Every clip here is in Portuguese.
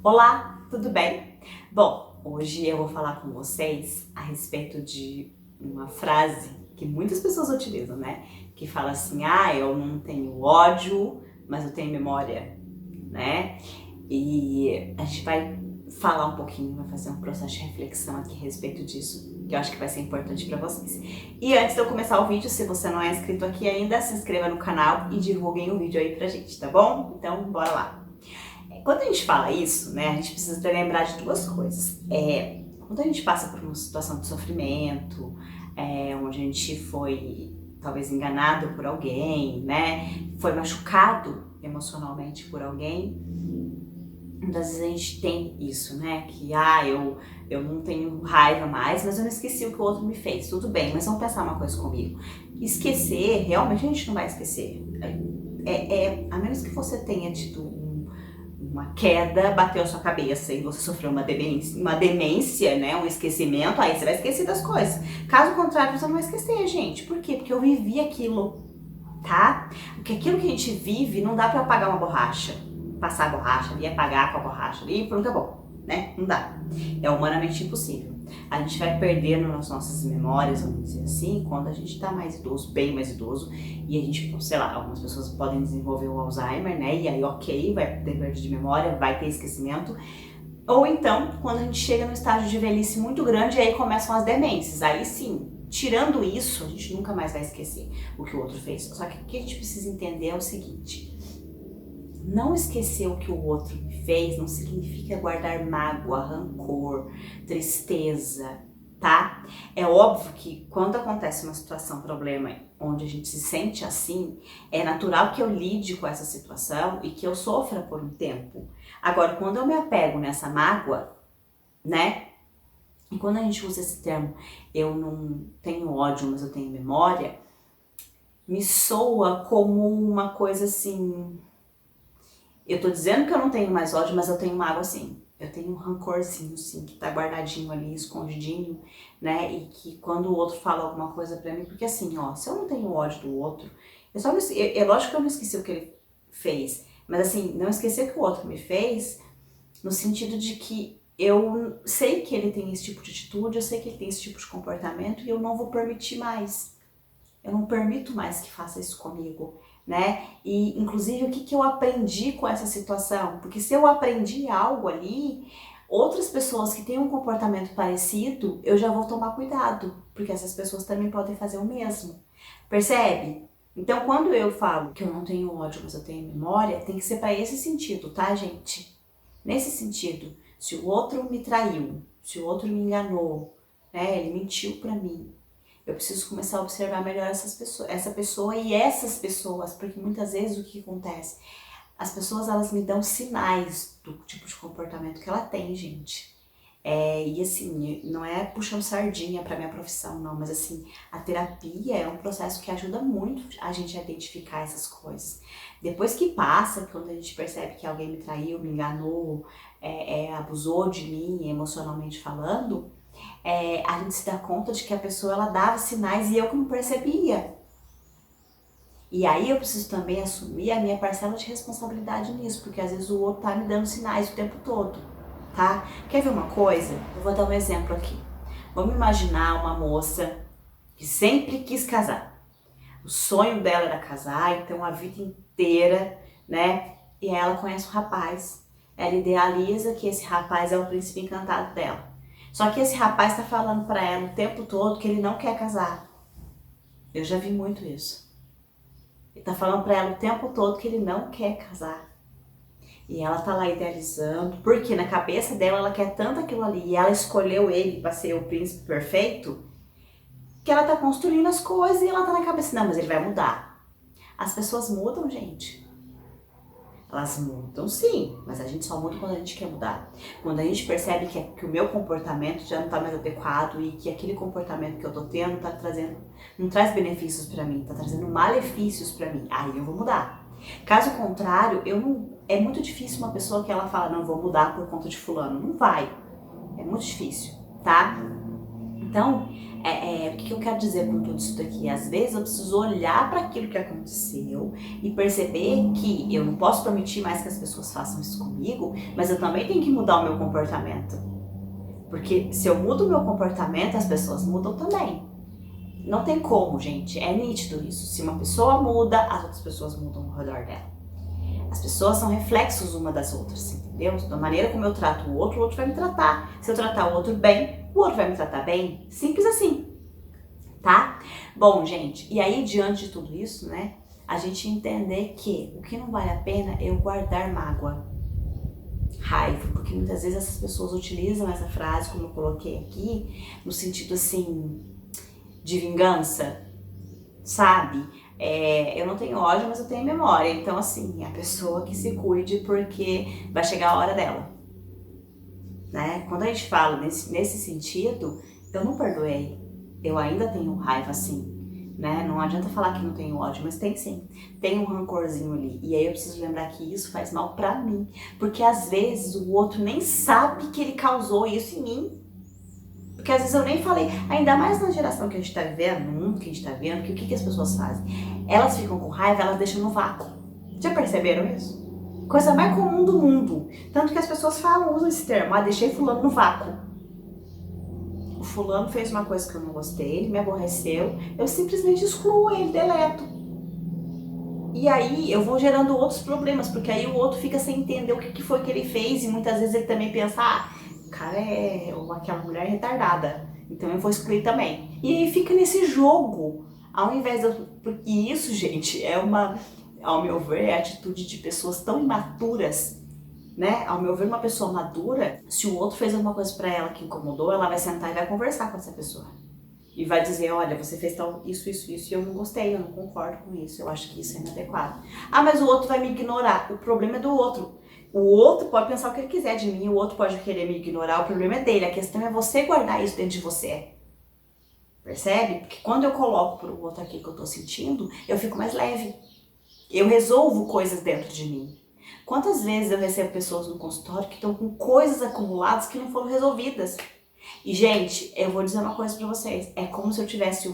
Olá, tudo bem? Bom, hoje eu vou falar com vocês a respeito de uma frase que muitas pessoas utilizam, né? Que fala assim, eu não tenho ódio, mas eu tenho memória, né? E a gente vai falar um pouquinho, vai fazer um processo de reflexão aqui a respeito disso, que eu acho que vai ser importante para vocês. E antes de eu começar o vídeo, se você não é inscrito aqui ainda, se inscreva no canal e divulguem o vídeo aí pra gente, tá bom? Então, bora lá! Quando a gente fala isso, né, a gente precisa lembrar de duas coisas. Quando a gente passa por uma situação de sofrimento, onde a gente foi talvez enganado por alguém, né, foi machucado emocionalmente por alguém, muitas vezes a gente tem isso, né, que eu não tenho raiva mais, mas eu não esqueci o que o outro me fez. Tudo bem, mas vamos pensar uma coisa comigo. Esquecer, realmente a gente não vai esquecer. A menos que você tenha tido uma queda, bateu a sua cabeça e você sofreu uma demência, né, um esquecimento, aí você vai esquecer das coisas. Caso contrário, você não vai esquecer, gente. Por quê? Porque eu vivi aquilo, tá? Porque aquilo que a gente vive não dá pra apagar uma borracha. Passar a borracha ali, apagar com a borracha ali e pronto, acabou, né? Não dá. É humanamente impossível. A gente vai perdendo as nossas memórias, vamos dizer assim, quando a gente tá mais idoso, bem mais idoso, e a gente, sei lá, algumas pessoas podem desenvolver o Alzheimer, né, e aí ok, vai ter perda de memória, vai ter esquecimento, ou então, quando a gente chega no estágio de velhice muito grande, aí começam as demências, aí sim, tirando isso, a gente nunca mais vai esquecer o que o outro fez. Só que o que a gente precisa entender é o seguinte: não esquecer o que o outro me fez não significa guardar mágoa, rancor, tristeza, tá? É óbvio que quando acontece uma situação, problema, onde a gente se sente assim, é natural que eu lide com essa situação e que eu sofra por um tempo. Agora, quando eu me apego nessa mágoa, né? E quando a gente usa esse termo, eu não tenho ódio, mas eu tenho memória, me soa como uma coisa assim. Eu tô dizendo que eu não tenho mais ódio, mas eu tenho mágoa sim. Eu tenho um rancorzinho sim, que tá guardadinho ali, escondidinho, né? E que quando o outro fala alguma coisa pra mim, porque assim, ó, se eu não tenho ódio do outro, é lógico que eu não esqueci o que ele fez, mas assim, não esquecer o que o outro me fez, no sentido de que eu sei que ele tem esse tipo de atitude, eu sei que ele tem esse tipo de comportamento e eu não vou permitir mais. Eu não permito mais que faça isso comigo, né? E, inclusive, o que eu aprendi com essa situação? Porque se eu aprendi algo ali, outras pessoas que têm um comportamento parecido, eu já vou tomar cuidado, porque essas pessoas também podem fazer o mesmo. Percebe? Então, quando eu falo que eu não tenho ódio, mas eu tenho memória, tem que ser para esse sentido, tá, gente? Nesse sentido, se o outro me traiu, se o outro me enganou, né? Ele mentiu para mim. Eu preciso começar a observar melhor essa pessoa e essas pessoas, porque muitas vezes o que acontece? As pessoas, elas me dão sinais do tipo de comportamento que ela tem, gente. E assim, não é puxando sardinha pra minha profissão, não, mas assim, a terapia é um processo que ajuda muito a gente a identificar essas coisas. Depois que passa, quando a gente percebe que alguém me traiu, me enganou, abusou de mim emocionalmente falando, a gente se dá conta de que a pessoa, ela dava sinais e eu que não percebia. E aí eu preciso também assumir a minha parcela de responsabilidade nisso, porque às vezes o outro tá me dando sinais o tempo todo, tá? Quer ver uma coisa? Eu vou dar um exemplo aqui. Vamos imaginar uma moça que sempre quis casar. O sonho dela era casar, então a vida inteira, né? E ela conhece um rapaz. Ela idealiza que esse rapaz é o príncipe encantado dela. Só que esse rapaz tá falando pra ela o tempo todo que ele não quer casar. Eu já vi muito isso. Ele tá falando pra ela o tempo todo que ele não quer casar. E ela tá lá idealizando, porque na cabeça dela ela quer tanto aquilo ali, e ela escolheu ele pra ser o príncipe perfeito, que ela tá construindo as coisas e ela tá na cabeça, não, mas ele vai mudar. As pessoas mudam, gente. Elas mudam sim, mas a gente só muda quando a gente quer mudar. Quando a gente percebe que o meu comportamento já não tá mais adequado e que aquele comportamento que eu tô tendo tá trazendo, não traz benefícios pra mim, tá trazendo malefícios pra mim, aí eu vou mudar. Caso contrário, é muito difícil uma pessoa que ela fala, não, vou mudar por conta de fulano. Não vai. É muito difícil, tá? Então, o que eu quero dizer com tudo isso daqui? Às vezes eu preciso olhar para aquilo que aconteceu e perceber que eu não posso permitir mais que as pessoas façam isso comigo, mas eu também tenho que mudar o meu comportamento. Porque se eu mudo o meu comportamento, as pessoas mudam também. Não tem como, gente. É nítido isso. Se uma pessoa muda, as outras pessoas mudam ao redor dela. As pessoas são reflexos uma das outras, entendeu? Da maneira como eu trato o outro vai me tratar. Se eu tratar o outro bem, o outro vai me tratar bem. Simples assim, tá? Bom, gente, e aí diante de tudo isso, né, a gente entender que o que não vale a pena é eu guardar mágoa, raiva, porque muitas vezes essas pessoas utilizam essa frase, como eu coloquei aqui, no sentido assim, de vingança, sabe? Eu não tenho ódio, mas eu tenho memória. Então, assim, a pessoa que se cuide porque vai chegar a hora dela, né? Quando a gente fala nesse sentido, eu não perdoei. Eu ainda tenho raiva, sim, né? Não adianta falar que não tenho ódio, mas tem sim. Tem um rancorzinho ali. E aí eu preciso lembrar que isso faz mal pra mim. Porque às vezes o outro nem sabe que ele causou isso em mim. Porque às vezes eu nem falei, ainda mais na geração que a gente tá vivendo, no mundo que a gente tá vivendo, que o que as pessoas fazem? Elas ficam com raiva, elas deixam no vácuo. Já perceberam isso? Coisa mais comum do mundo. Tanto que as pessoas falam, usam esse termo, deixei fulano no vácuo. O fulano fez uma coisa que eu não gostei, ele me aborreceu, eu simplesmente excluo ele, deleto. E aí eu vou gerando outros problemas, porque aí o outro fica sem entender o que foi que ele fez e muitas vezes ele também pensa, o cara ou aquela mulher é retardada, então eu vou excluir também. E aí fica nesse jogo, ao invés de porque isso, gente, ao meu ver, é a atitude de pessoas tão imaturas, né? Ao meu ver, uma pessoa madura, se o outro fez alguma coisa pra ela que incomodou, ela vai sentar e vai conversar com essa pessoa. E vai dizer, olha, você fez tal, isso, e eu não gostei, eu não concordo com isso, eu acho que isso é inadequado. Mas o outro vai me ignorar, o problema é do outro. O outro pode pensar o que ele quiser de mim, o outro pode querer me ignorar, o problema é dele, a questão é você guardar isso dentro de você. Percebe? Porque quando eu coloco pro outro aqui que eu tô sentindo, eu fico mais leve. Eu resolvo coisas dentro de mim. Quantas vezes eu recebo pessoas no consultório que estão com coisas acumuladas que não foram resolvidas? E, gente, eu vou dizer uma coisa pra vocês. É como se eu tivesse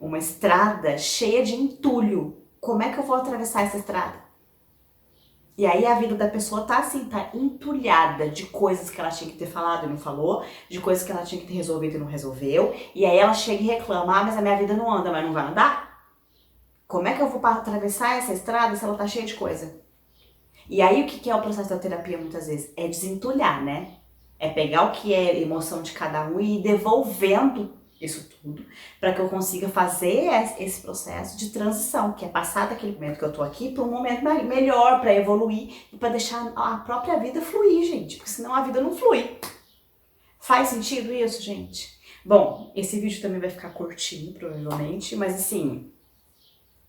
uma estrada cheia de entulho. Como é que eu vou atravessar essa estrada? E aí a vida da pessoa tá assim, tá entulhada de coisas que ela tinha que ter falado e não falou, de coisas que ela tinha que ter resolvido e não resolveu. E aí ela chega e reclama, mas a minha vida não anda, mas não vai andar? Como é que eu vou atravessar essa estrada se ela tá cheia de coisa? E aí o que é o processo da terapia muitas vezes? É desentulhar, né? É pegar o que é emoção de cada um e ir devolvendo isso tudo para que eu consiga fazer esse processo de transição, que é passar daquele momento que eu tô aqui para um momento melhor, para evoluir e para deixar a própria vida fluir, gente, porque senão a vida não flui. Faz sentido isso, gente? Bom, esse vídeo também vai ficar curtinho, provavelmente, mas assim,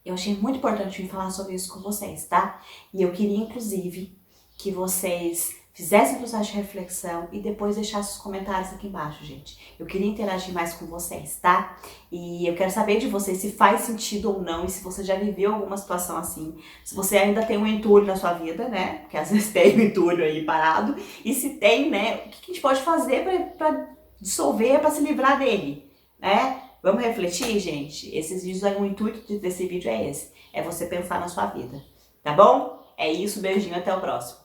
eu achei muito importante me falar sobre isso com vocês, tá? E eu queria, inclusive, que vocês fizessem um processo de reflexão e depois deixassem os comentários aqui embaixo, gente. Eu queria interagir mais com vocês, tá? E eu quero saber de vocês se faz sentido ou não e se você já viveu alguma situação assim. Se você ainda tem um entulho na sua vida, né? Porque às vezes tem um entulho aí parado. E se tem, né? O que a gente pode fazer pra dissolver, pra se livrar dele, né? Vamos refletir, gente? Esses vídeos, o intuito desse vídeo é esse. É você pensar na sua vida, tá bom? É isso, beijinho, até o próximo.